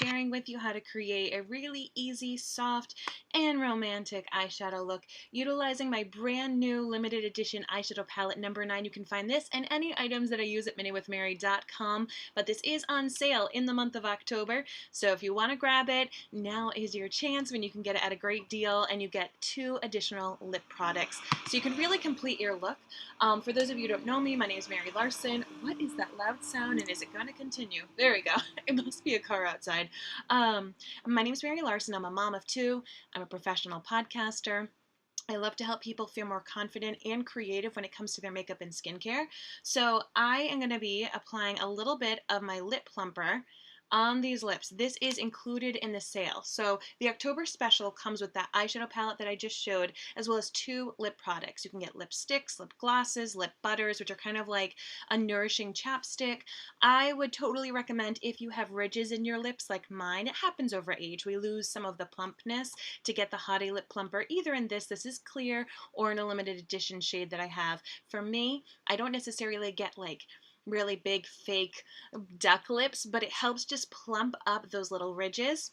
Sharing with you how to create a really easy, soft, and romantic eyeshadow look utilizing my brand new limited edition eyeshadow palette number 9. You can find this and any items that I use at minniewithmary.com, but this is on sale in the month of October, so if you want to grab it, now is your chance when you can get it at a great deal, and you get 2 additional lip products, so you can really complete your look. For those of you who don't know me, my name is Mary Larson. What is that loud sound, and is it going to continue? There we go. It must be a car outside. Um, my name is Mary Larson. I'm a mom of 2. I'm a professional podcaster. I love to help people feel more confident and creative when it comes to their makeup and skincare. So I am going to be applying a little bit of my lip plumper on these lips. This is included in the sale. So the October special comes with that eyeshadow palette that I just showed, as well as 2 lip products. You can get lipsticks, lip glosses, lip butters, which are kind of like a nourishing chapstick. I would totally recommend if you have ridges in your lips like mine. It happens over age. We lose some of the plumpness to get the Hottie Lip Plumper, either in this is clear, or in a limited edition shade that I have. For me, I don't necessarily get like really big fake duck lips, but it helps just plump up those little ridges.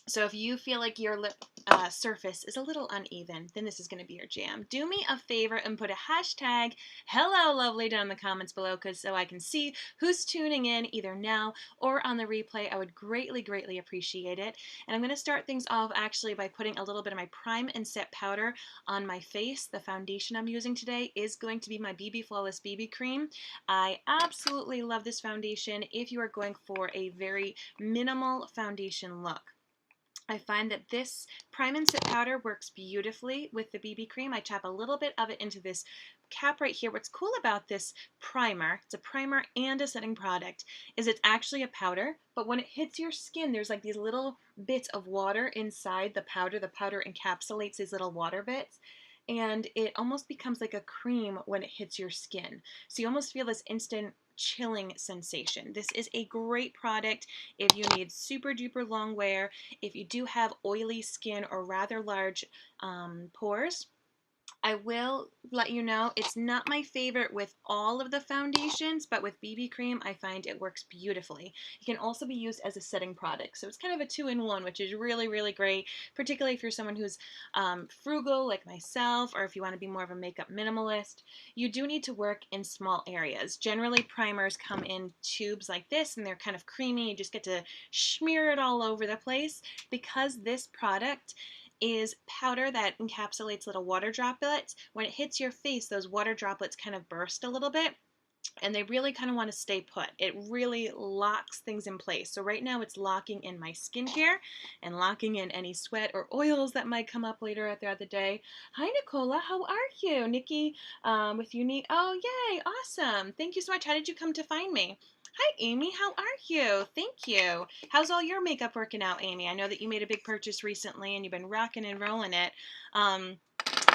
So if you feel like your lip surface is a little uneven, then this is going to be your jam. Do me a favor and put a hashtag hello lovely down in the comments below, because so I can see who's tuning in either now or on the replay. I would greatly appreciate it. And I'm going to start things off actually by putting a little bit of my Prime and Set powder on my face. The foundation I'm using today is going to be my BB Flawless BB Cream. I absolutely love this foundation if you are going for a very minimal foundation look. I find that this Prime and Set powder works beautifully with the BB cream. I chop a little bit of it into this cap right here. What's cool about this primer, it's a primer and a setting product, is it's actually a powder, but when it hits your skin, there's like these little bits of water inside the powder. The powder encapsulates these little water bits, and it almost becomes like a cream when it hits your skin. So you almost feel this instant chilling sensation. This is a great product if you need super duper long wear, if you do have oily skin or rather large pores. I will let you know it's not my favorite with all of the foundations, but with BB cream I find it works beautifully. It can also be used as a setting product, so it's kind of a 2-in-1, which is really great, particularly if you're someone who's frugal like myself, or if you want to be more of a makeup minimalist. You do need to work in small areas. Generally primers come in tubes like this, and they're kind of creamy. You just get to smear it all over the place. Because this product is powder that encapsulates little water droplets, when it hits your face, those water droplets kind of burst a little bit, and they really kind of want to stay put. It really locks things in place. So right now it's locking in my skincare and locking in any sweat or oils that might come up later throughout the day. Hi Nicola, how are you? Nikki with Unique. Oh yay, awesome. Thank you so much. How did you come to find me? Hi Amy, how are you? Thank you. How's all your makeup working out, Amy? I know that you made a big purchase recently and you've been rocking and rolling it.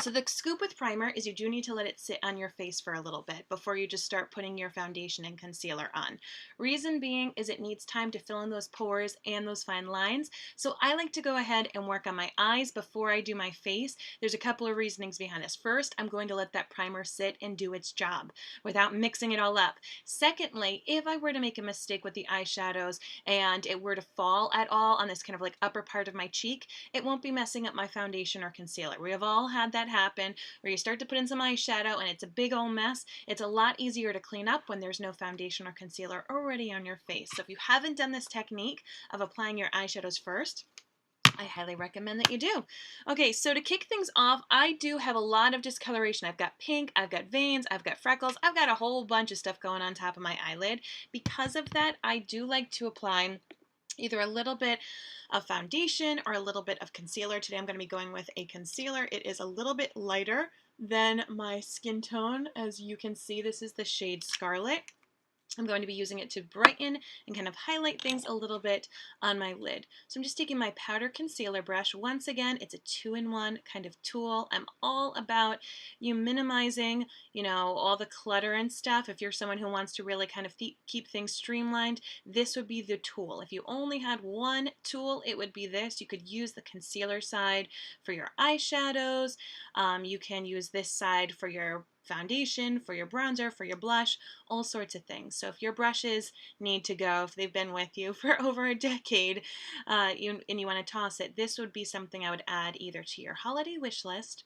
So the scoop with primer is you do need to let it sit on your face for a little bit before you just start putting your foundation and concealer on. Reason being is it needs time to fill in those pores and those fine lines. So I like to go ahead and work on my eyes before I do my face. There's a couple of reasonings behind this. First, I'm going to let that primer sit and do its job without mixing it all up. Secondly, if I were to make a mistake with the eyeshadows and it were to fall at all on this kind of like upper part of my cheek, it won't be messing up my foundation or concealer. We have all had that happen where you start to put in some eyeshadow and it's a big old mess. It's a lot easier to clean up when there's no foundation or concealer already on your face. So if you haven't done this technique of applying your eyeshadows first, I highly recommend that you do. Okay, so to kick things off, I do have a lot of discoloration. I've got pink, I've got veins, I've got freckles, I've got a whole bunch of stuff going on top of my eyelid. Because of that, I do like to apply either a little bit of foundation or a little bit of concealer. Today I'm going to be going with a concealer. It is a little bit lighter than my skin tone. As you can see, this is the shade Scarlet. I'm going to be using it to brighten and kind of highlight things a little bit on my lid. So I'm just taking my powder concealer brush. Once again, it's a 2-in-1 kind of tool. I'm all about you minimizing, all the clutter and stuff. If you're someone who wants to really kind of keep things streamlined, this would be the tool. If you only had one tool, it would be this. You could use the concealer side for your eyeshadows. You can use this side for your foundation, for your bronzer, for your blush, all sorts of things. So if your brushes need to go, if they've been with you for over a decade, and you want to toss it, this would be something I would add either to your holiday wish list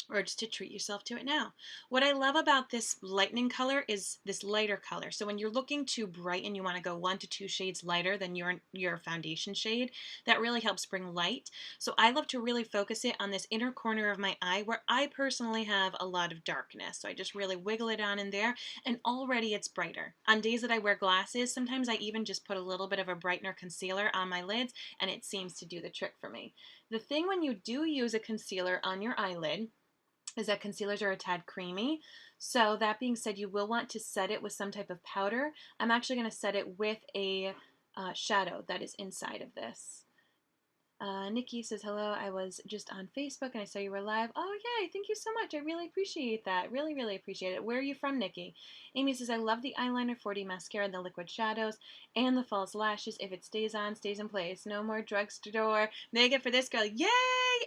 or just to treat yourself to it now. What I love about this lightning color is this lighter color. So when you're looking to brighten, you want to go 1 to 2 shades lighter than your foundation shade. That really helps bring light. So I love to really focus it on this inner corner of my eye where I personally have a lot of darkness. So I just really wiggle it on in there and already it's brighter. On days that I wear glasses, sometimes I even just put a little bit of a brightener concealer on my lids and it seems to do the trick for me. The thing when you do use a concealer on your eyelid is that concealers are a tad creamy. So that being said, you will want to set it with some type of powder. I'm actually going to set it with a shadow that is inside of this. Nikki says, hello, I was just on Facebook and I saw you were live. Oh, yay, thank you so much. I really appreciate that. Really, really appreciate it. Where are you from, Nikki? Amy says, I love the eyeliner, 4D mascara, and the liquid shadows, and the false lashes. If it stays on, stays in place. No more drugstore makeup for this girl. Yay,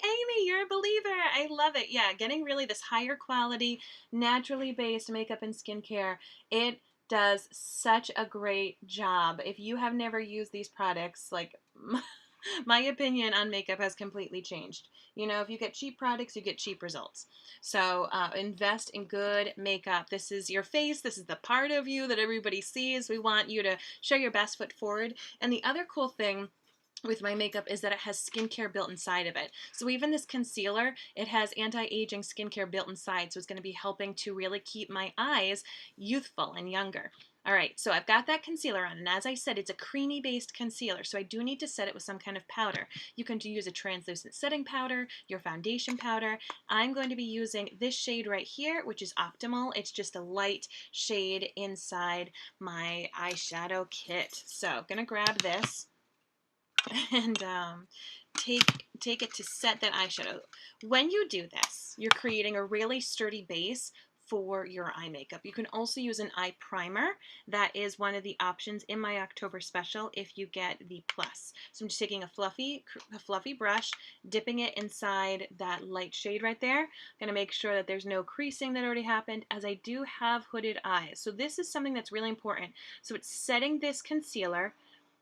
Amy, you're a believer. I love it. Yeah, getting really this higher quality, naturally based makeup and skincare. It does such a great job. If you have never used these products, like... my opinion on makeup has completely changed. You know, if you get cheap products, you get cheap results. So invest in good makeup. This is your face. This is the part of you that everybody sees. We want you to show your best foot forward. And the other cool thing with my makeup is that it has skincare built inside of it. So even this concealer, it has anti-aging skincare built inside. So it's going to be helping to really keep my eyes youthful and younger. All right, so I've got that concealer on, and as I said, it's a creamy-based concealer, so I do need to set it with some kind of powder. You can use a translucent setting powder, your foundation powder. I'm going to be using this shade right here, which is Optimal. It's just a light shade inside my eyeshadow kit. So I'm going to grab this and take it to set that eyeshadow. When you do this, you're creating a really sturdy base for your eye makeup. You can also use an eye primer. That is one of the options in my October special if you get the plus. So I'm just taking a fluffy brush, dipping it inside that light shade right there. I'm going to make sure that there's no creasing that already happened, as I do have hooded eyes. So this is something that's really important. So it's setting this concealer,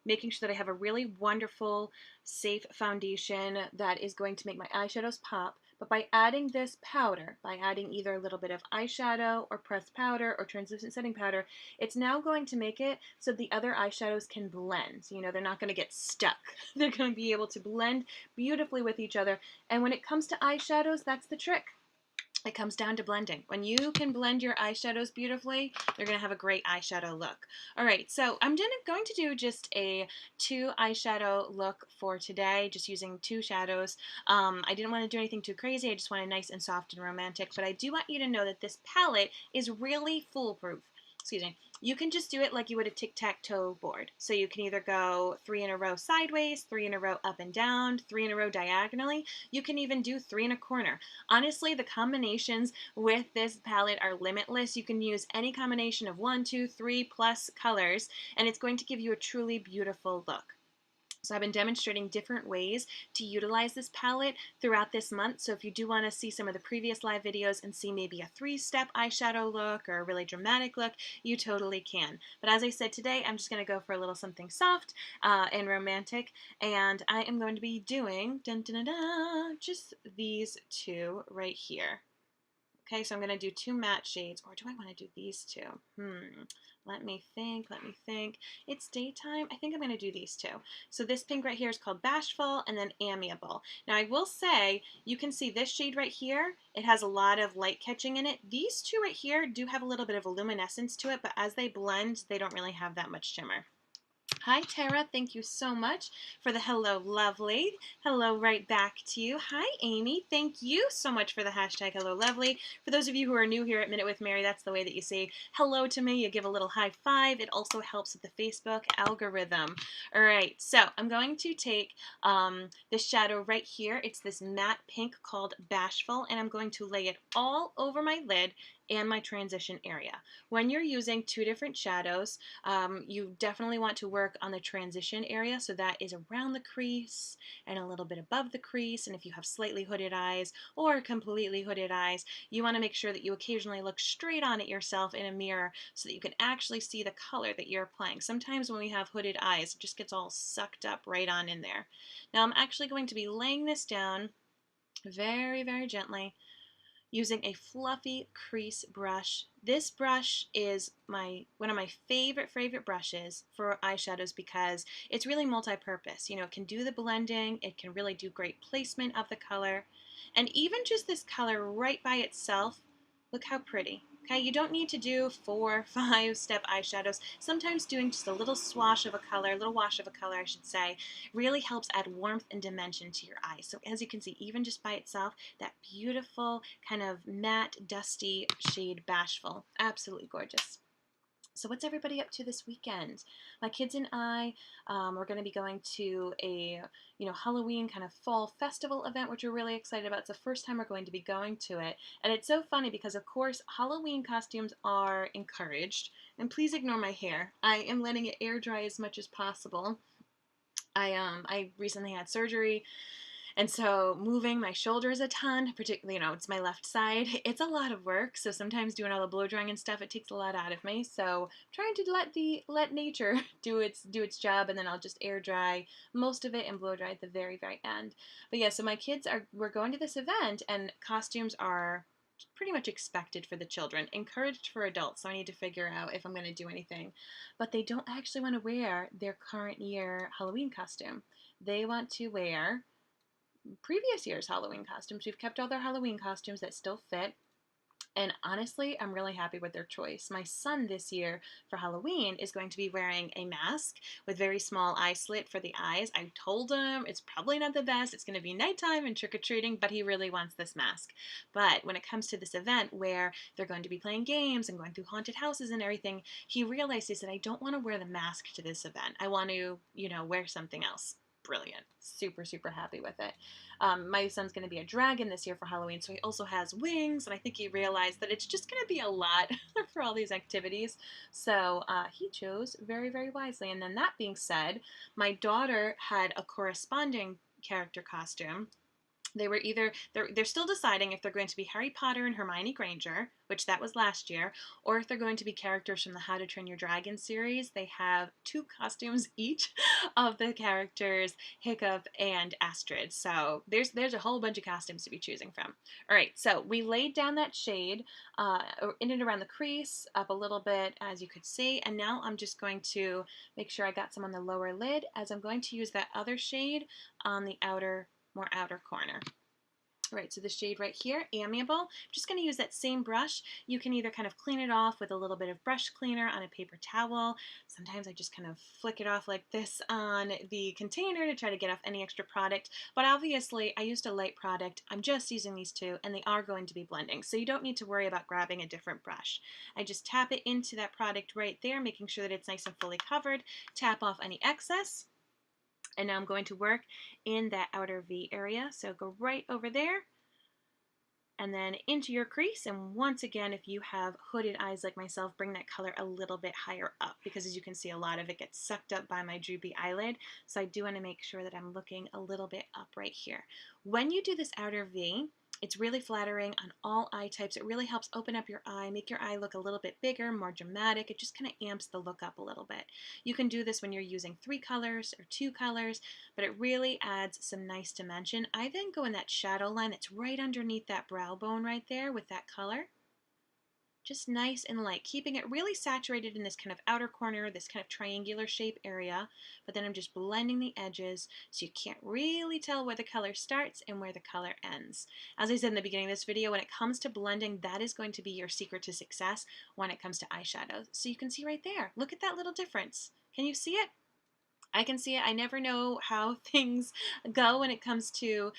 making sure that I have a really wonderful, safe foundation that is going to make my eyeshadows pop. But by adding this powder, by adding either a little bit of eyeshadow or pressed powder or translucent setting powder, it's now going to make it so the other eyeshadows can blend. You know, they're not going to get stuck. They're going to be able to blend beautifully with each other. And when it comes to eyeshadows, that's the trick. It comes down to blending. When you can blend your eyeshadows beautifully, you're going to have a great eyeshadow look. All right, so I'm going to do just a 2 eyeshadow look for today, just using 2 shadows. I didn't want to do anything too crazy. I just wanted nice and soft and romantic, but I do want you to know that this palette is really foolproof. Excuse me. You can just do it like you would a tic-tac-toe board. So you can either go 3 in a row sideways, 3 in a row up and down, 3 in a row diagonally. You can even do 3 in a corner. Honestly, the combinations with this palette are limitless. You can use any combination of 1, 2, 3 plus colors, and it's going to give you a truly beautiful look. So I've been demonstrating different ways to utilize this palette throughout this month. So if you do want to see some of the previous live videos and see maybe a 3-step eyeshadow look or a really dramatic look, you totally can. But as I said today, I'm just going to go for a little something soft and romantic. And I am going to be doing just these 2 right here. Okay, so I'm going to do 2 matte shades, or do I want to do these 2? Let me think. It's daytime. I think I'm going to do these 2. So this pink right here is called Bashful, and then Amiable. Now I will say, you can see this shade right here, it has a lot of light catching in it. These 2 right here do have a little bit of a luminescence to it, but as they blend, they don't really have that much shimmer. Hi, Tara. Thank you so much for the hello, lovely. Hello right back to you. Hi, Amy. Thank you so much for the hashtag hello, lovely. For those of you who are new here at Minute with Mary, that's the way that you say hello to me. You give a little high five. It also helps with the Facebook algorithm. All right, so I'm going to take this shadow right here. It's this matte pink called Bashful, and I'm going to lay it all over my lid and my transition area. When you're using two different shadows, you definitely want to work on the transition area, so that is around the crease and a little bit above the crease. And if you have slightly hooded eyes or completely hooded eyes, you want to make sure that you occasionally look straight on at yourself in a mirror so that you can actually see the color that you're applying. Sometimes when we have hooded eyes, it just gets all sucked up right on in there. Now I'm actually going to be laying this down very, very gently using a fluffy crease brush. This brush is one of my favorite brushes for eyeshadows because it's really multi-purpose. You know, it can do the blending, it can really do great placement of the color, and even just this color right by itself, look how pretty. Okay, you don't need to do 4, 5-step eyeshadows. Sometimes doing just a little swash of a color, a little wash of a color, I should say, really helps add warmth and dimension to your eyes. So as you can see, even just by itself, that beautiful kind of matte, dusty shade Bashful. Absolutely gorgeous. So what's everybody up to this weekend? My kids and I are going to be going to a Halloween kind of fall festival event, which we're really excited about. It's the first time we're going to be going to it, and it's so funny because of course Halloween costumes are encouraged. And please ignore my hair. I am letting it air dry as much as possible. I recently had surgery, and so moving my shoulders a ton, particularly, it's my left side, it's a lot of work. So sometimes doing all the blow drying and stuff, it takes a lot out of me. So I'm trying to let nature do its job, and then I'll just air dry most of it and blow dry at the very, very end. But yeah, so we're going to this event, and costumes are pretty much expected for the children, encouraged for adults. So I need to figure out if I'm going to do anything. But they don't actually want to wear their current year Halloween costume. They want to wear previous year's Halloween costumes. We've kept all their Halloween costumes that still fit. And honestly, I'm really happy with their choice. My son this year for Halloween is going to be wearing a mask with very small eye slit for the eyes. I told him it's probably not the best. It's going to be nighttime and trick-or-treating, but he really wants this mask. But when it comes to this event where they're going to be playing games and going through haunted houses and everything, he realized, he said, I don't want to wear the mask to this event. I want to, wear something else. Brilliant. Super, super happy with it. My son's going to be a dragon this year for Halloween, so he also has wings, and I think he realized that it's just going to be a lot for all these activities. So he chose very, very wisely. And then that being said, my daughter had a corresponding character costume. They're still deciding if they're going to be Harry Potter and Hermione Granger, which that was last year, or if they're going to be characters from the How to Train Your Dragon series. They have 2 costumes each of the characters, Hiccup and Astrid. So there's a whole bunch of costumes to be choosing from. All right, so we laid down that shade in and around the crease, up a little bit, as you could see, and now I'm just going to make sure I got some on the lower lid, as I'm going to use that other shade on the more outer corner. All right, so the shade right here, Amiable. I'm just going to use that same brush. You can either kind of clean it off with a little bit of brush cleaner on a paper towel. Sometimes I just kind of flick it off like this on the container to try to get off any extra product. But obviously, I used a light product. I'm just using these 2, and they are going to be blending. So you don't need to worry about grabbing a different brush. I just tap it into that product right there, making sure that it's nice and fully covered. Tap off any excess. And now I'm going to work in that outer V area. So go right over there and then into your crease. And once again, if you have hooded eyes like myself, bring that color a little bit higher up, because as you can see, a lot of it gets sucked up by my droopy eyelid. So I do want to make sure that I'm looking a little bit up right here. When you do this outer V, it's really flattering on all eye types. It really helps open up your eye, make your eye look a little bit bigger, more dramatic. It just kind of amps the look up a little bit. You can do this when you're using 3 colors or 2 colors, but it really adds some nice dimension. I then go in that shadow line that's right underneath that brow bone right there with that color. Just nice and light, keeping it really saturated in this kind of outer corner, this kind of triangular shape area, but then I'm just blending the edges so you can't really tell where the color starts and where the color ends. As I said in the beginning of this video, when it comes to blending, that is going to be your secret to success when it comes to eyeshadows. So you can see right there, look at that little difference. Can you see it? I can see it. I never know how things go when it comes to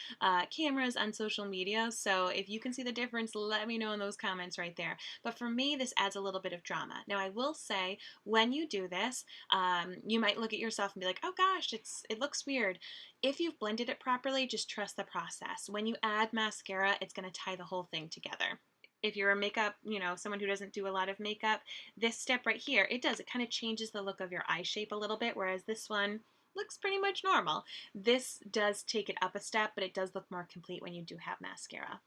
cameras on social media. So if you can see the difference, let me know in those comments right there. But for me, this adds a little bit of drama. Now, I will say, when you do this, you might look at yourself and be like, oh gosh, it looks weird. If you've blended it properly, just trust the process. When you add mascara, it's going to tie the whole thing together. if you're a makeup, someone who doesn't do a lot of makeup, this step right here, it kind of changes the look of your eye shape a little bit, whereas this one looks pretty much normal. This does take it up a step, but it does look more complete when you do have mascara.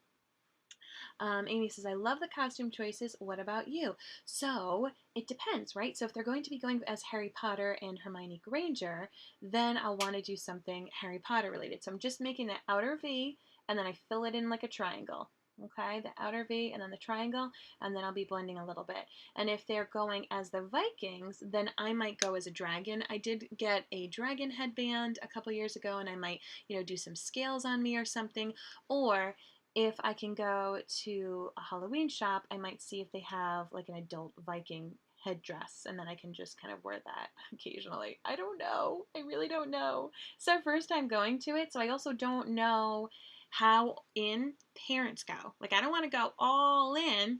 Amy says, I love the costume choices. What about you? So it depends, right? So if they're going to be going as Harry Potter and Hermione Granger, then I'll want to do something Harry Potter related. So I'm just making that outer V, and then I fill it in like a triangle. Okay, the outer V and then the triangle, and then I'll be blending a little bit. And if they're going as the Vikings, then I might go as a dragon. I did get a dragon headband a couple years ago, and I might, do some scales on me or something. Or if I can go to a Halloween shop, I might see if they have like an adult Viking headdress, and then I can just kind of wear that occasionally. I don't know. I really don't know. It's our first time going to it, so I also don't know how in parents go. Like, I don't want to go all in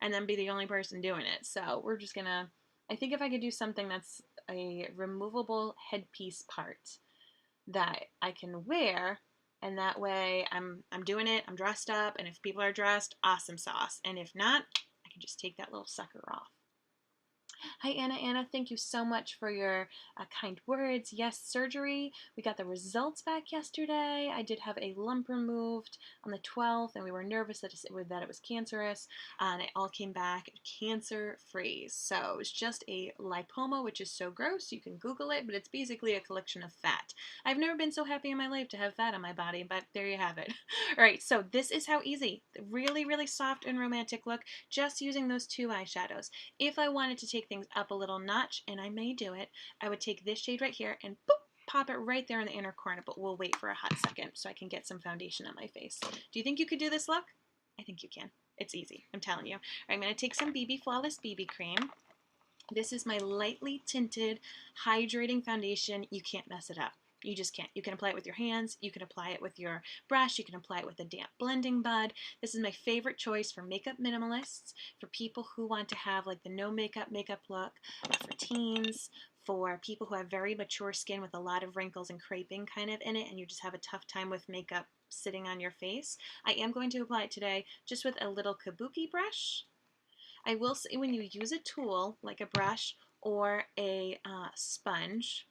and then be the only person doing it. So we're just gonna, I think if I could do something that's a removable headpiece part that I can wear, and that way I'm doing it, I'm dressed up, and if people are dressed, awesome sauce. And if not, I can just take that little sucker off. Hi, Anna. Anna, thank you so much for your kind words. Yes, surgery. We got the results back yesterday. I did have a lump removed on the 12th, and we were nervous that it was cancerous, and it all came back cancer-free. So it's just a lipoma, which is so gross. You can Google it, but it's basically a collection of fat. I've never been so happy in my life to have fat on my body, but there you have it. All right, so this is how easy. Really, really soft and romantic look, just using those two eyeshadows. If I wanted to take things up a little notch, and I may do it, I would take this shade right here and boop, pop it right there in the inner corner, but we'll wait for a hot second so I can get some foundation on my face. Do you think you could do this look? I think you can. It's easy, I'm telling you. All right, I'm going to take some BB Flawless BB cream. This is my lightly tinted, hydrating foundation. You can't mess it up. You just can't. You can apply it with your hands. You can apply it with your brush. You can apply it with a damp blending bud. This is my favorite choice for makeup minimalists, for people who want to have like the no makeup look, for teens, for people who have very mature skin with a lot of wrinkles and creping kind of in it, and you just have a tough time with makeup sitting on your face. I am going to apply it today just with a little kabuki brush. I will say when you use a tool like a brush or a sponge,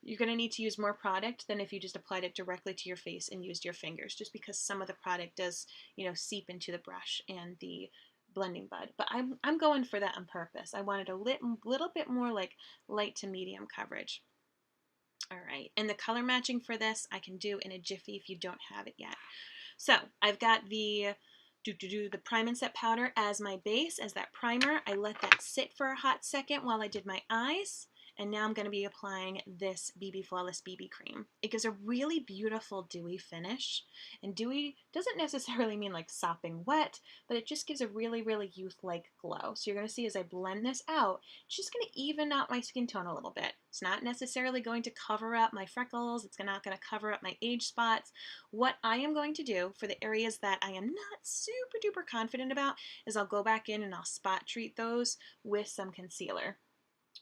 you're going to need to use more product than if you just applied it directly to your face and used your fingers, just because some of the product does, seep into the brush and the blending bud. But I'm going for that on purpose. I wanted a little bit more like light to medium coverage. All right, and the color matching for this I can do in a jiffy if you don't have it yet. So I've got the Prime and Set powder as my base, as that primer. I let that sit for a hot second while I did my eyes. And now I'm going to be applying this BB Flawless BB cream. It gives a really beautiful dewy finish. And dewy doesn't necessarily mean like sopping wet, but it just gives a really, really youth-like glow. So you're going to see as I blend this out, it's just going to even out my skin tone a little bit. It's not necessarily going to cover up my freckles. It's not going to cover up my age spots. What I am going to do for the areas that I am not super duper confident about is I'll go back in and I'll spot treat those with some concealer.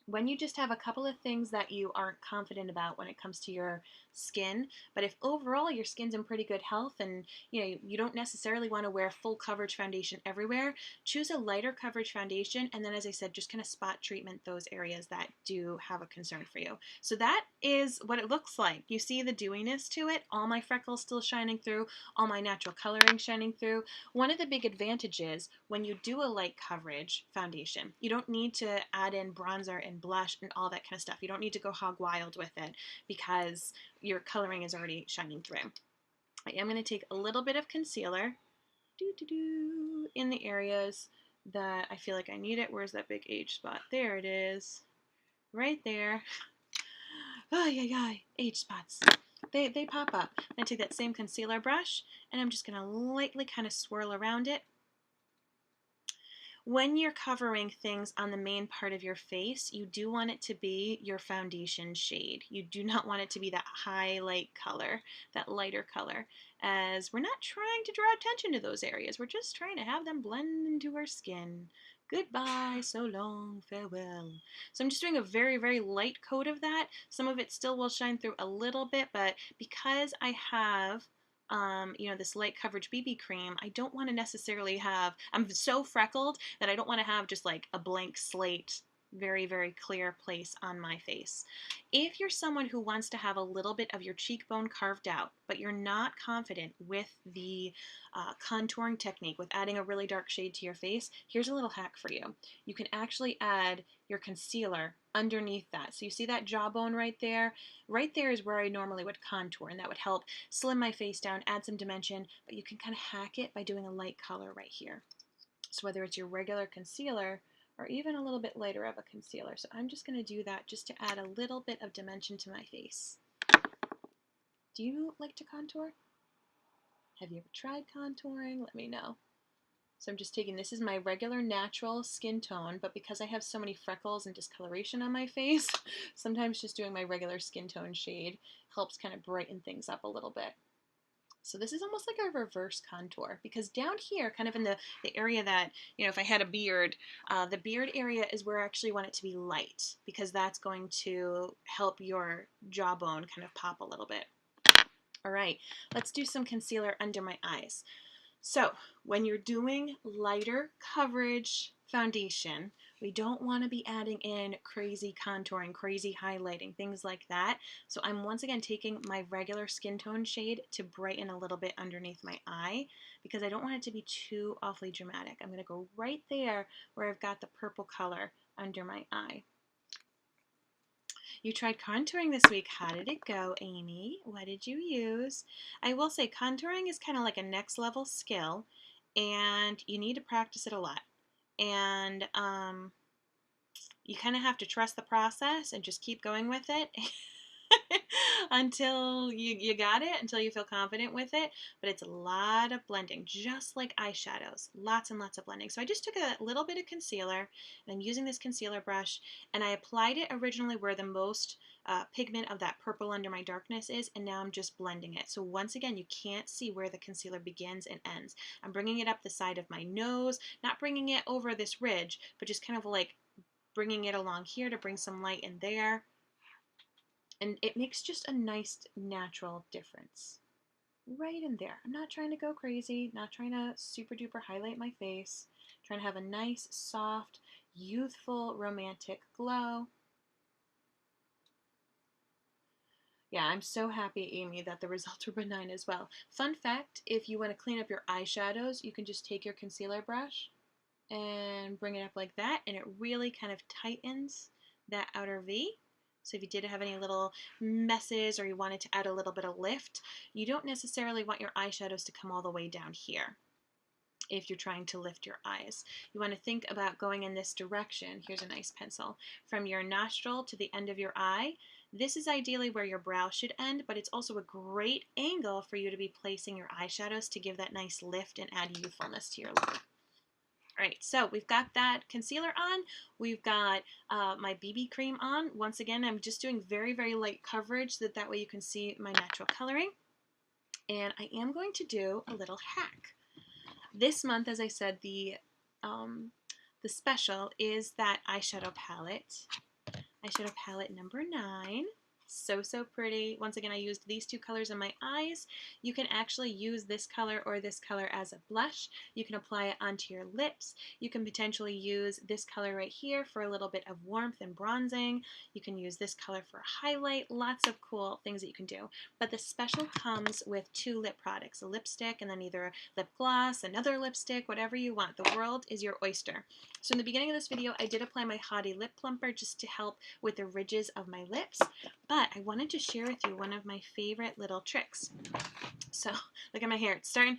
When you just have a couple of things that you aren't confident about when it comes to your skin, but if overall your skin's in pretty good health and you don't necessarily want to wear full coverage foundation everywhere, choose a lighter coverage foundation, and then, as I said, just kind of spot treatment those areas that do have a concern for you. So that is what it looks like. You see the dewiness to it, all my freckles still shining through, all my natural coloring shining through. One of the big advantages when you do a light coverage foundation, you don't need to add in bronzer and blush and all that kind of stuff. You don't need to go hog wild with it because your coloring is already shining through. I am going to take a little bit of concealer in the areas that I feel like I need it. Where's that big age spot? There it is. Right there. Oh, yeah, age spots. They pop up. I'm going to take that same concealer brush and I'm just going to lightly kind of swirl around it. When you're covering things on the main part of your face, you do want it to be your foundation shade. You do not want it to be that highlight color, that lighter color, as we're not trying to draw attention to those areas. We're just trying to have them blend into our skin. Goodbye, so long, farewell. So I'm just doing a very, very light coat of that. Some of it still will shine through a little bit, but because I have this light coverage BB cream, I don't want to necessarily have, I'm so freckled that I don't want to have just like a blank slate, very, very clear place on my face. If you're someone who wants to have a little bit of your cheekbone carved out, but you're not confident with the contouring technique, with adding a really dark shade to your face, here's a little hack for you. You can actually add your concealer underneath that. So you see that jawbone right there? Right there is where I normally would contour, and that would help slim my face down, add some dimension, but you can kind of hack it by doing a light color right here. So whether it's your regular concealer or even a little bit lighter of a concealer. So I'm just going to do that just to add a little bit of dimension to my face. Do you like to contour? Have you ever tried contouring? Let me know. So I'm just taking, this is my regular natural skin tone, but because I have so many freckles and discoloration on my face, sometimes just doing my regular skin tone shade helps kind of brighten things up a little bit. So this is almost like a reverse contour, because down here, kind of in the area that, if I had a beard, the beard area is where I actually want it to be light, because that's going to help your jawbone kind of pop a little bit. All right, let's do some concealer under my eyes. So when you're doing lighter coverage foundation, we don't want to be adding in crazy contouring, crazy highlighting, things like that. So I'm once again taking my regular skin tone shade to brighten a little bit underneath my eye, because I don't want it to be too awfully dramatic. I'm going to go right there where I've got the purple color under my eye. You tried contouring this week. How did it go, Amy? What did you use? I will say contouring is kind of like a next level skill, and you need to practice it a lot. And you kind of have to trust the process and just keep going with it until you got it, until you feel confident with it. But it's a lot of blending, just like eyeshadows, lots and lots of blending. So I just took a little bit of concealer, and I'm using this concealer brush, and I applied it originally where the most pigment of that purple under my darkness is, and now I'm just blending it. So once again, you can't see where the concealer begins and ends. I'm bringing it up the side of my nose, not bringing it over this ridge, but just kind of like bringing it along here to bring some light in there. And it makes just a nice natural difference right in there. I'm not trying to go crazy, not trying to super duper highlight my face, I'm trying to have a nice, soft, youthful, romantic glow. Yeah, I'm so happy, Amy, that the results were benign as well. Fun fact, if you want to clean up your eyeshadows, you can just take your concealer brush and bring it up like that, and it really kind of tightens that outer V. So if you did have any little messes or you wanted to add a little bit of lift, you don't necessarily want your eyeshadows to come all the way down here if you're trying to lift your eyes. You want to think about going in this direction. Here's a nice pencil. From your nostril to the end of your eye. This is ideally where your brow should end, but it's also a great angle for you to be placing your eyeshadows to give that nice lift and add youthfulness to your look. All right, so we've got that concealer on. We've got my BB cream on. Once again, I'm just doing very, very light coverage so that way you can see my natural coloring. And I am going to do a little hack. This month, as I said, the special is that eyeshadow palette number 9. So, so pretty. Once again, I used these two colors in my eyes. You can actually use this color or this color as a blush. You can apply it onto your lips. You can potentially use this color right here for a little bit of warmth and bronzing. You can use this color for a highlight. Lots of cool things that you can do. But the special comes with 2 lip products, a lipstick and then either a lip gloss, another lipstick, whatever you want. The world is your oyster. So in the beginning of this video, I did apply my Haughty Lip Plumper just to help with the ridges of my lips. But I wanted to share with you one of my favorite little tricks. So look at my hair. It's starting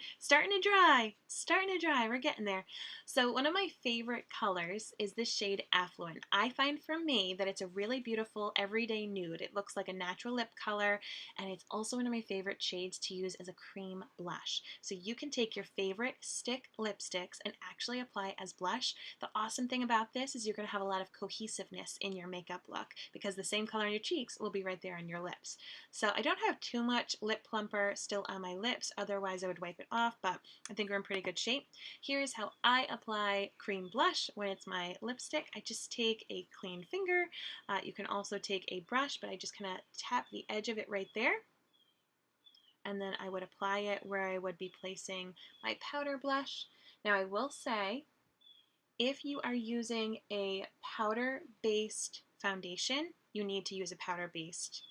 to dry. It's starting to dry. We're getting there. So one of my favorite colors is this shade Affluent. I find for me that it's a really beautiful everyday nude. It looks like a natural lip color, and it's also one of my favorite shades to use as a cream blush. So you can take your favorite stick lipsticks and actually apply as blush. The awesome thing about this is you're going to have a lot of cohesiveness in your makeup look because the same color on your cheeks will be right there on your lips. So I don't have too much lip plumper still on my lips, otherwise I would wipe it off, but I think we're in pretty good shape. Here's how I apply cream blush when it's my lipstick. I just take a clean finger. You can also take a brush, but I just kind of tap the edge of it right there. and then I would apply it where I would be placing my powder blush. Now I will say, if you are using a powder-based foundation, you need to use a powder-based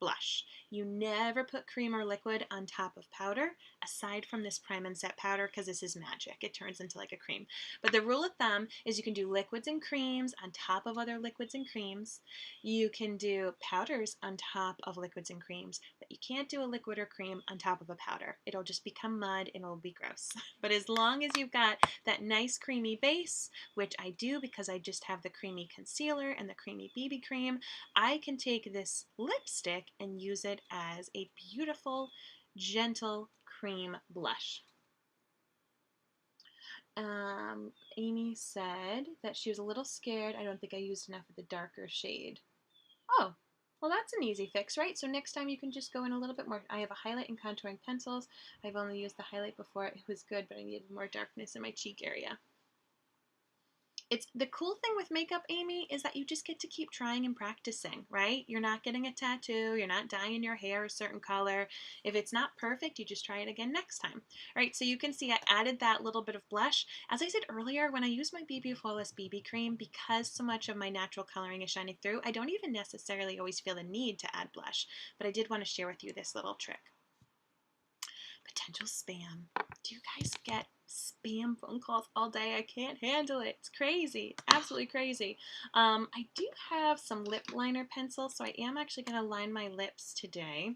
blush. You never put cream or liquid on top of powder, aside from this Prime and Set powder, because this is magic. It turns into like a cream. But the rule of thumb is you can do liquids and creams on top of other liquids and creams. You can do powders on top of liquids and creams, but you can't do a liquid or cream on top of a powder. It'll just become mud and it'll be gross. But as long as you've got that nice creamy base, which I do because I just have the creamy concealer and the creamy BB cream, I can take this lipstick and use it as a beautiful, gentle cream blush. Amy said that she was a little scared. I don't think I used enough of the darker shade. Oh, well that's an easy fix, right? So next time you can just go in a little bit more. I have a highlight and contouring pencils. I've only used the highlight before. It was good, but I needed more darkness in my cheek area. It's the cool thing with makeup, Amy, is that you just get to keep trying and practicing, right? You're not getting a tattoo. You're not dyeing your hair a certain color. If it's not perfect, you just try it again next time. All right, so you can see I added that little bit of blush. As I said earlier, when I use my BB Flawless BB cream, because so much of my natural coloring is shining through, I don't even necessarily always feel the need to add blush, but I did want to share with you this little trick. Potential spam. Do you guys get spam phone calls all day? I can't handle it. It's crazy. It's absolutely crazy. I do have some lip liner pencils, so I am actually going to line my lips today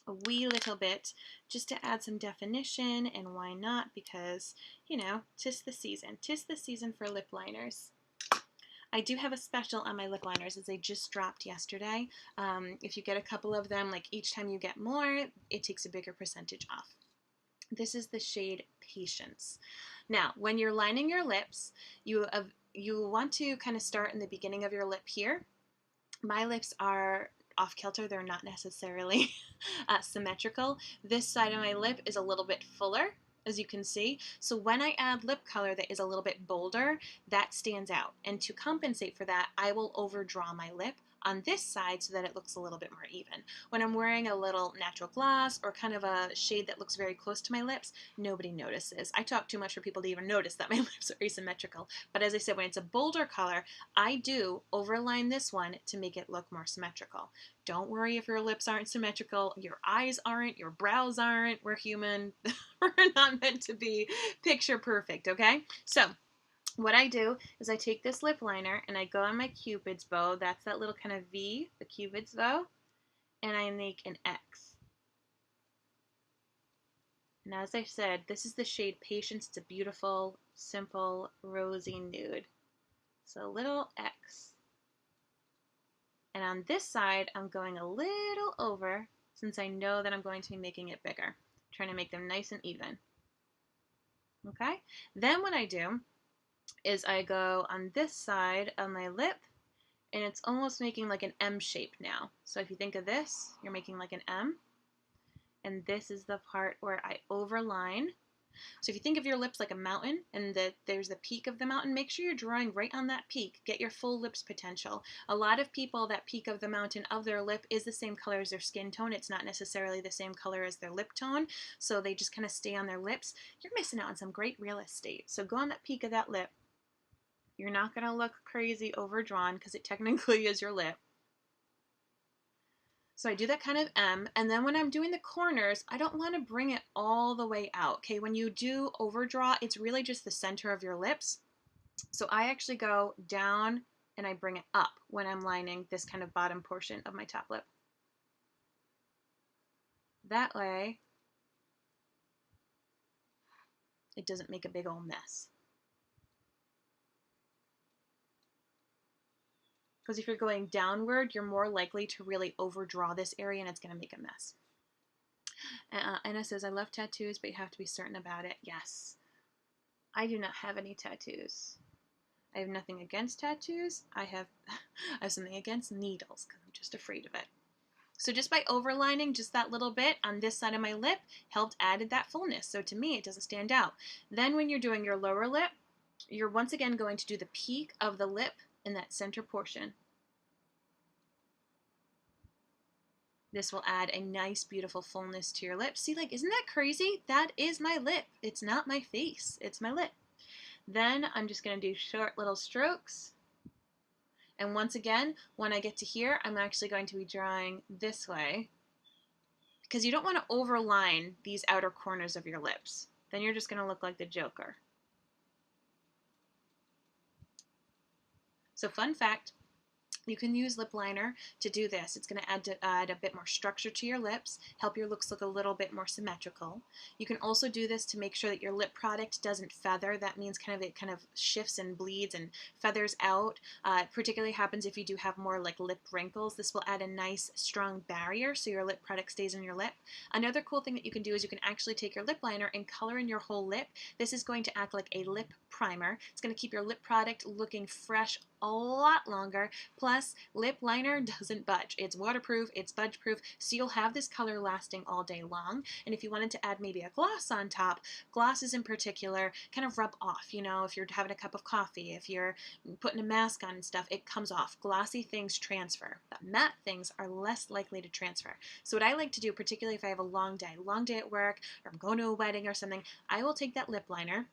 a wee little bit just to add some definition, and why not? Because, you know, 'tis the season. 'Tis the season for lip liners. I do have a special on my lip liners as they just dropped yesterday. If you get a couple of them, like each time you get more, it takes a bigger percentage off. This is the shade Patience. Now, when you're lining your lips, you want to kind of start in the beginning of your lip here. My lips are off kilter. They're not necessarily symmetrical. This side of my lip is a little bit fuller, as you can see. So when I add lip color that is a little bit bolder, that stands out. And to compensate for that, I will overdraw my lip on this side so that it looks a little bit more even. When I'm wearing a little natural gloss or kind of a shade that looks very close to my lips, nobody notices. I talk too much for people to even notice that my lips are asymmetrical. But as I said, when it's a bolder color, I do overline this one to make it look more symmetrical. Don't worry if your lips aren't symmetrical, your eyes aren't, your brows aren't. We're human. We're not meant to be picture perfect, okay? So what I do is I take this lip liner and I go on my Cupid's bow. That's that little kind of V, the Cupid's bow, and I make an X. And as I said, this is the shade Patience. It's a beautiful, simple, rosy nude. So a little X. And on this side, I'm going a little over since I know that I'm going to be making it bigger. I'm trying to make them nice and even. Okay? Then what I do is I go on this side of my lip, and it's almost making like an M shape now. So if you think of this, you're making like an M, and this is the part where I overline. So if you think of your lips like a mountain and there's the peak of the mountain, make sure you're drawing right on that peak. Get your full lips potential. A lot of people, that peak of the mountain of their lip is the same color as their skin tone. It's not necessarily the same color as their lip tone, so they just kind of stay on their lips. You're missing out on some great real estate. So go on that peak of that lip. You're not going to look crazy overdrawn because it technically is your lip. So I do that kind of M, and then when I'm doing the corners, I don't want to bring it all the way out. Okay, when you do overdraw, it's really just the center of your lips. So I actually go down and I bring it up when I'm lining this kind of bottom portion of my top lip. That way, it doesn't make a big old mess. Because if you're going downward, you're more likely to really overdraw this area and it's going to make a mess. Anna says, I love tattoos, but you have to be certain about it. Yes. I do not have any tattoos. I have nothing against tattoos. I have something against needles because I'm just afraid of it. So just by overlining just that little bit on this side of my lip helped added that fullness. So to me, it doesn't stand out. Then when you're doing your lower lip, you're once again going to do the peak of the lip in that center portion. This will add a nice, beautiful fullness to your lips. See, like, isn't that crazy? That is my lip. It's not my face. It's my lip. Then I'm just going to do short little strokes. And once again, when I get to here, I'm actually going to be drawing this way because you don't want to overline these outer corners of your lips. Then you're just going to look like the Joker. So fun fact, you can use lip liner to do this. It's going to add a bit more structure to your lips, help your looks look a little bit more symmetrical. You can also do this to make sure that your lip product doesn't feather. That means it kind of shifts and bleeds and feathers out. It particularly happens if you do have more like lip wrinkles. This will add a nice strong barrier so your lip product stays in your lip. Another cool thing that you can do is you can actually take your lip liner and color in your whole lip. This is going to act like a lip primer. It's going to keep your lip product looking fresh a lot longer. Plus, lip liner doesn't budge. It's waterproof, it's budge proof, so you'll have this color lasting all day long. And if you wanted to add maybe a gloss on top, glosses in particular kind of rub off, you know, if you're having a cup of coffee, if you're putting a mask on and stuff, it comes off. Glossy things transfer, but matte things are less likely to transfer. So what I like to do, particularly if I have a long day at work, or I'm going to a wedding or something, I will take that lip liner,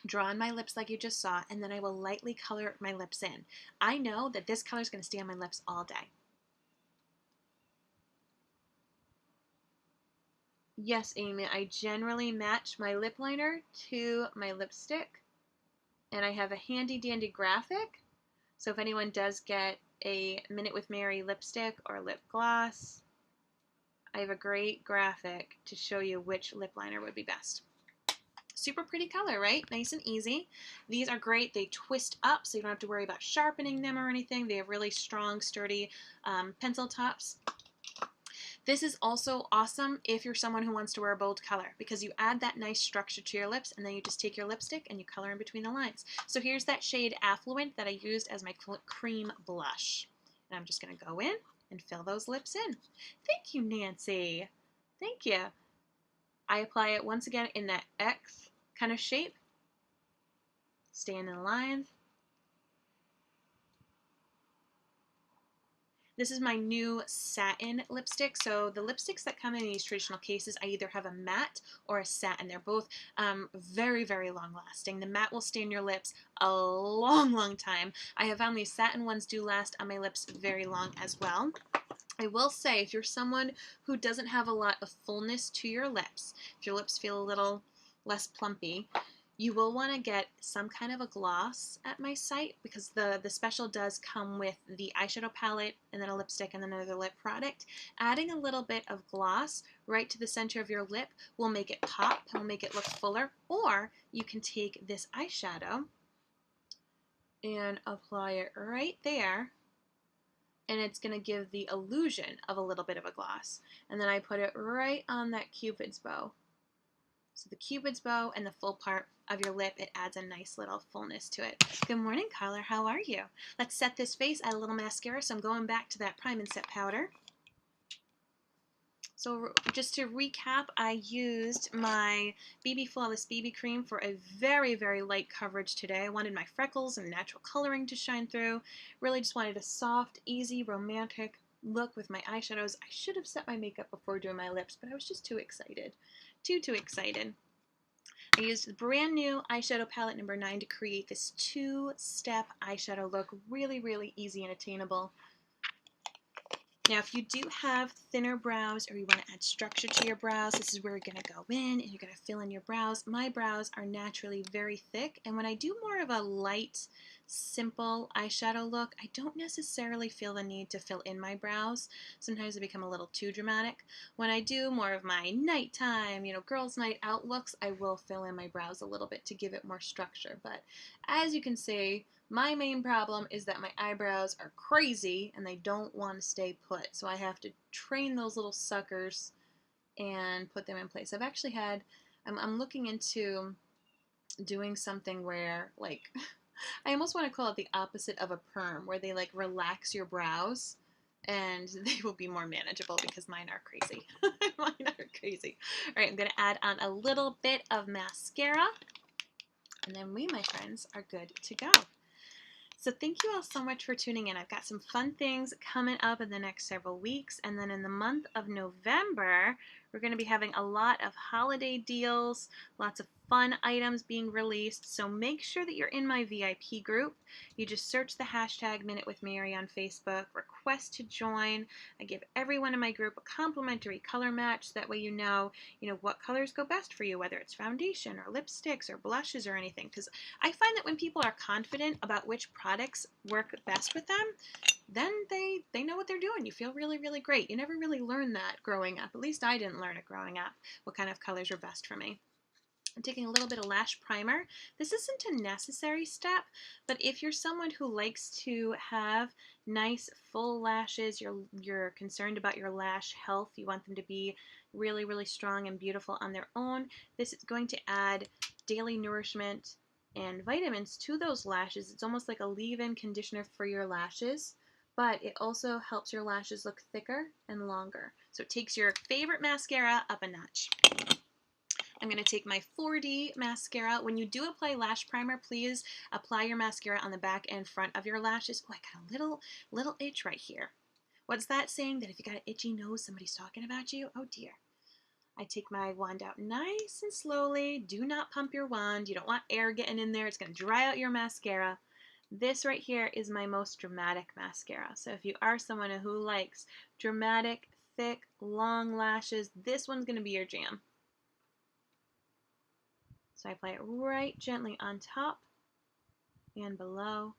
draw on my lips like you just saw, and then I will lightly color my lips in. I know that this color is going to stay on my lips all day. Yes, Amy, I generally match my lip liner to my lipstick, and I have a handy dandy graphic. So if anyone does get a Minute with Mary lipstick or lip gloss, I have a great graphic to show you which lip liner would be best. Super pretty color, right? Nice and easy. These are great. They twist up, so you don't have to worry about sharpening them or anything. They have really strong, sturdy pencil tops. This is also awesome if you're someone who wants to wear a bold color because you add that nice structure to your lips and then you just take your lipstick and you color in between the lines. So here's that shade Affluent that I used as my cream blush. And I'm just going to go in and fill those lips in. Thank you, Nancy. Thank you. I apply it once again in that X kind of shape. Staying in the lines. This is my new satin lipstick. So the lipsticks that come in these traditional cases, I either have a matte or a satin. They're both very, very long lasting. The matte will stay in your lips a long, long time. I have found these satin ones do last on my lips very long as well. I will say, if you're someone who doesn't have a lot of fullness to your lips, if your lips feel a little less plumpy, you will want to get some kind of a gloss at my site because the special does come with the eyeshadow palette and then a lipstick and then another lip product. Adding a little bit of gloss right to the center of your lip will make it pop, will make it look fuller, or you can take this eyeshadow and apply it right there, and it's going to give the illusion of a little bit of a gloss. And then I put it right on that Cupid's bow. So the Cupid's bow and the full part of your lip, it adds a nice little fullness to it. Good morning, caller. How are you? Let's set this face. Add a little mascara, so I'm going back to that Prime and Set powder. So just to recap, I used my BB Flawless BB Cream for a very, very light coverage today. I wanted my freckles and natural coloring to shine through. Really just wanted a soft, easy, romantic look with my eyeshadows. I should have set my makeup before doing my lips, but I was just too excited. Too excited. I used the brand new eyeshadow palette number 9 to create this two-step eyeshadow look. Really, really easy and attainable. Now, if you do have thinner brows or you want to add structure to your brows, this is where you're going to go in and you're going to fill in your brows. My brows are naturally very thick, and when I do more of a light, simple eyeshadow look, I don't necessarily feel the need to fill in my brows. Sometimes they become a little too dramatic. When I do more of my nighttime, girls' night out looks, I will fill in my brows a little bit to give it more structure. But as you can see, my main problem is that my eyebrows are crazy and they don't want to stay put. So I have to train those little suckers and put them in place. I've actually I'm looking into doing something where, like, I almost want to call it the opposite of a perm, where they, like, relax your brows and they will be more manageable because mine are crazy. Mine are crazy. All right, I'm going to add on a little bit of mascara, and then we, my friends, are good to go. So thank you all so much for tuning in. I've got some fun things coming up in the next several weeks. And then in the month of November, we're going to be having a lot of holiday deals, lots of fun items being released. So make sure that you're in my VIP group. You just search the hashtag Minute with Mary on Facebook, request to join. I give everyone in my group a complimentary color match. That way you know what colors go best for you, whether it's foundation or lipsticks or blushes or anything. Because I find that when people are confident about which products work best with them, then they know what they're doing. You feel really, really great. You never really learn that growing up. At least I didn't learn it growing up, what kind of colors were best for me. I'm taking a little bit of lash primer. This isn't a necessary step, but if you're someone who likes to have nice full lashes, you're concerned about your lash health, you want them to be really, really strong and beautiful on their own, this is going to add daily nourishment and vitamins to those lashes. It's almost like a leave-in conditioner for your lashes, but it also helps your lashes look thicker and longer. So it takes your favorite mascara up a notch. I'm going to take my 4D mascara. When you do apply lash primer, please apply your mascara on the back and front of your lashes. Oh, I got a little itch right here. What's that saying? That if you got an itchy nose, somebody's talking about you? Oh dear. I take my wand out nice and slowly. Do not pump your wand. You don't want air getting in there. It's going to dry out your mascara. This right here is my most dramatic mascara. So if you are someone who likes dramatic, thick, long lashes, this one's going to be your jam. So I apply it right gently on top and below,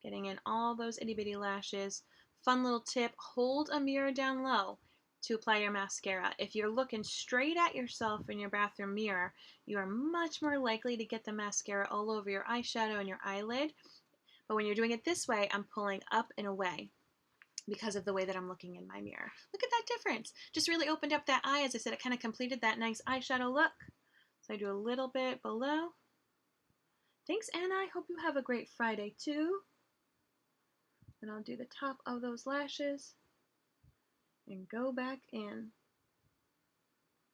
getting in all those itty bitty lashes. Fun little tip, hold a mirror down low to apply your mascara. If you're looking straight at yourself in your bathroom mirror, you are much more likely to get the mascara all over your eyeshadow and your eyelid. But when you're doing it this way, I'm pulling up and away because of the way that I'm looking in my mirror. Look at that difference. Just really opened up that eye. As I said, it kind of completed that nice eyeshadow look. So I do a little bit below. Thanks, Anna. I hope you have a great Friday, too. And I'll do the top of those lashes and go back in.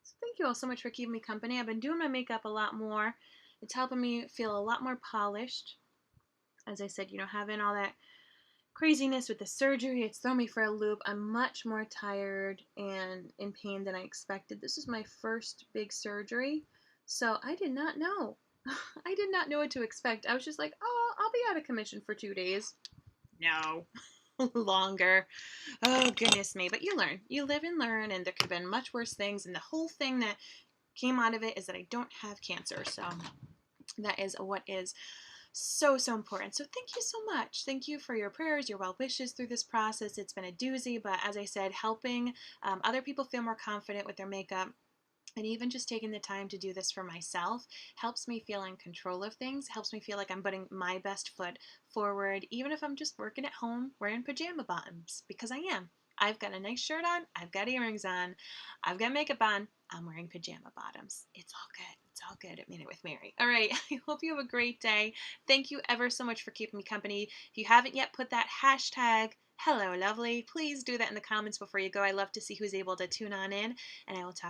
So thank you all so much for keeping me company. I've been doing my makeup a lot more. It's helping me feel a lot more polished. As I said, having all that craziness with the surgery, it's thrown me for a loop. I'm much more tired and in pain than I expected. This is my first big surgery, so I did not know. I did not know what to expect. I was just like, oh, I'll be out of commission for 2 days. No, longer. Oh, goodness me. But you learn. You live and learn, and there could have been much worse things. And the whole thing that came out of it is that I don't have cancer. So that is what is so, so important. So thank you so much. Thank you for your prayers, your well wishes through this process. It's been a doozy, but as I said, helping other people feel more confident with their makeup, and even just taking the time to do this for myself helps me feel in control of things, helps me feel like I'm putting my best foot forward, even if I'm just working at home wearing pajama bottoms, because I am. I've got a nice shirt on, I've got earrings on, I've got makeup on, I'm wearing pajama bottoms. It's all good. It's all good at Minute with Mary. All right, I hope you have a great day. Thank you ever so much for keeping me company. If you haven't yet put that hashtag Hello Lovely, please do that in the comments before you go. I love to see who's able to tune on in, and I will talk